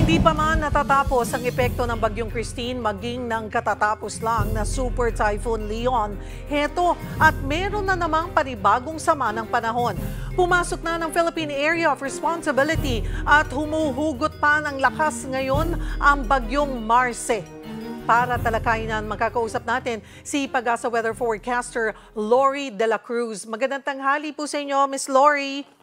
Hindi pa man natatapos ang epekto ng Bagyong Christine maging ng katatapos lang na Super Typhoon Leon. Heto at meron na namang panibagong sama ng panahon. Pumasok na ng Philippine Area of Responsibility at humuhugot pa ng lakas ngayon ang Bagyong Marce. Para talakayin makakausap natin si Pag-asa Weather Forecaster Lori De La Cruz. Magandang tanghali po sa inyo, Miss Lori.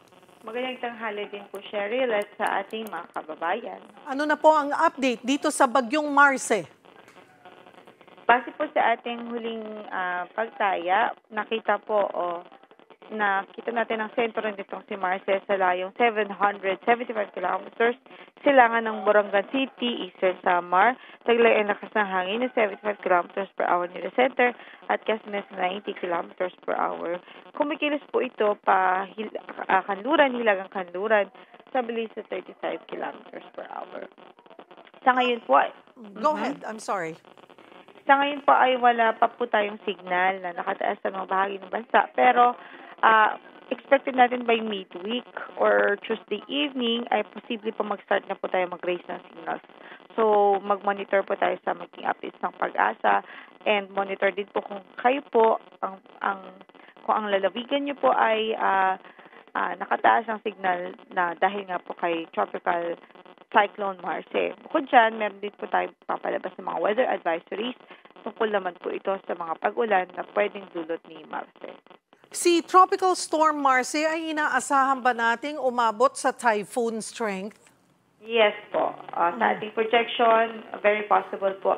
Magandang tanghali din po, Cheryl, at sa ating mga kababayan. Ano na po ang update dito sa Bagyong Marce? Base po sa ating huling pagtaya, nakita natin ang sentro nitong si Marce sa layong 775 kilometers, silangan ng Borongan City, Eastern Samar, taglay ang lakas ng hangin na 75 kilometers per hour near the center at Casnes 90 kilometers per hour. Kumikilos po ito pa hilagang kanluran sa bilis sa 35 kilometers per hour. Sa ngayon po, Go ahead, I'm sorry. Sa ngayon po ay wala pa po tayong signal na nakataas sa mga bahagi ng bansa, pero expected natin by midweek or Tuesday evening ay posible pa mag-start na po tayo mag-raise ng signals. So, mag-monitor po tayo sa maging updates ng Pag-asa and monitor din po kung kayo po, kung ang lalawigan nyo po ay nakataas ang signal na dahil nga po kay Tropical Cyclone Marce. Bukod dyan, meron din po tayo papalabas ng mga weather advisories. Tungkol naman po ito sa mga pag-ulan na pwedeng dulot ni Marce. Si Tropical Storm Marce ay inaasahan ba nating umabot sa typhoon strength? Yes po. Sa ating projection, very possible po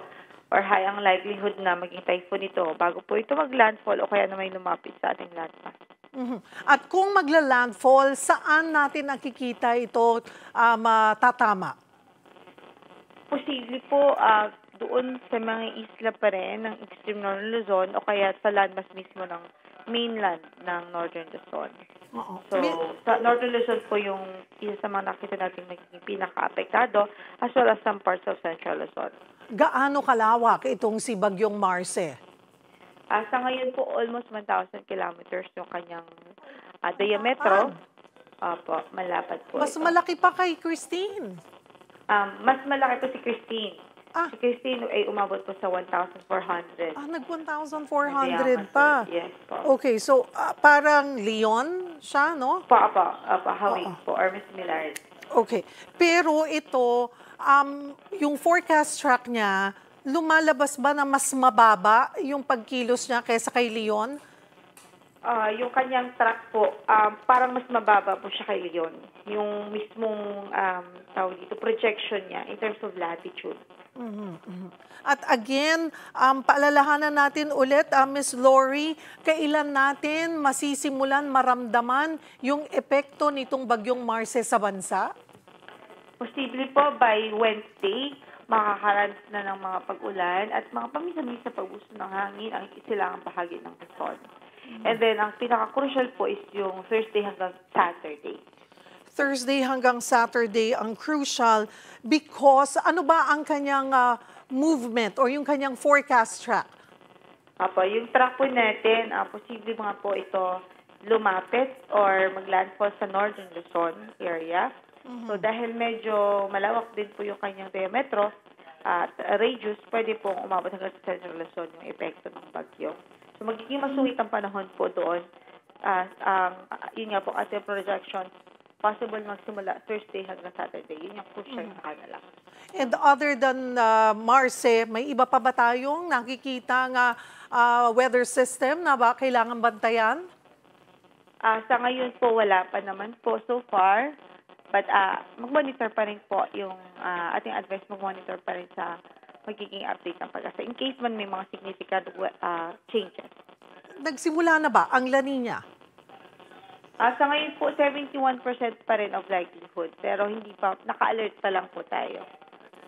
or high ang likelihood na maging typhoon ito bago po ito mag-landfall o kaya na may lumapit sa ating landmass. At kung magla-landfall, saan natin nakikita ito matatama? Posible po doon sa mga isla pa rin ng extreme northern Luzon o kaya sa landmass mismo ng mainland ng Northern Luzon. So, sa Northern Luzon po yung isa sa mga nakita natin naging pinaka-apektado as well as some parts of Central Luzon. Gaano kalawak itong si Bagyong Marce? Sa ngayon po, almost 1,000 kilometers yung kanyang diametro. Opo, malapad po Mas ito. malaki pa kay Christine. Mas malaki po si Christine. Si Christine ay umabot po sa 1,400. Nag-1,400 pa. Yes po. Okay, so parang Leon siya, no? Hawig po, or Miss Millard. Okay. Pero ito, yung forecast track niya, lumalabas ba na mas mababa yung pagkilos niya kaysa kay Leon? Yung kanyang track po, parang mas mababa po siya kay Leon. Yung mismong projection niya in terms of latitude. At again, paalalahanan natin ulit, Ms. Lori, kailan natin masisimulan maramdaman yung epekto nitong Bagyong Marce sa bansa? Posible po by Wednesday, makakaranas na ng mga pag-ulan at mga paminsan-minsan pag-uso ng hangin ang silangang bahagi ng Luzon. And then, ang pinaka-crucial po is yung Thursday hanggang Saturday. Thursday hanggang Saturday ang crucial because ano ba ang kanyang movement or yung kanyang forecast track? Yung track po natin, posible mga po ito lumapit or maglandfall sa Northern Luzon area. So dahil medyo malawak din po yung kanyang diametro at radius, pwede pong umabot hanggang sa Central Luzon yung epekto ng bagyo. So magiging masungit ang panahon po doon. Yun nga po ating projection, possible magsimula Thursday hanggang Saturday. Yun yung crucial sa kanila. And other than Marce, may iba pa ba tayong nakikita nga weather system na ba kailangan bantayan? Sa ngayon po, wala pa naman po so far. But mag-monitor pa rin po yung ating advice, mag-monitor pa rin sa magiging update ng Pag-asa in case man may mga significant changes. Nagsimula na ba ang La Nina? Sa ngayon po, 71% pa rin of likelihood. Pero hindi pa, naka-alert pa lang po tayo.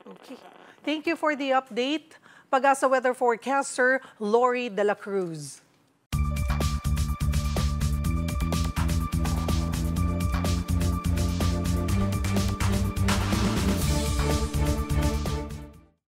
Okay. Thank you for the update. Pag-asa Weather Forecaster, Lori De La Cruz.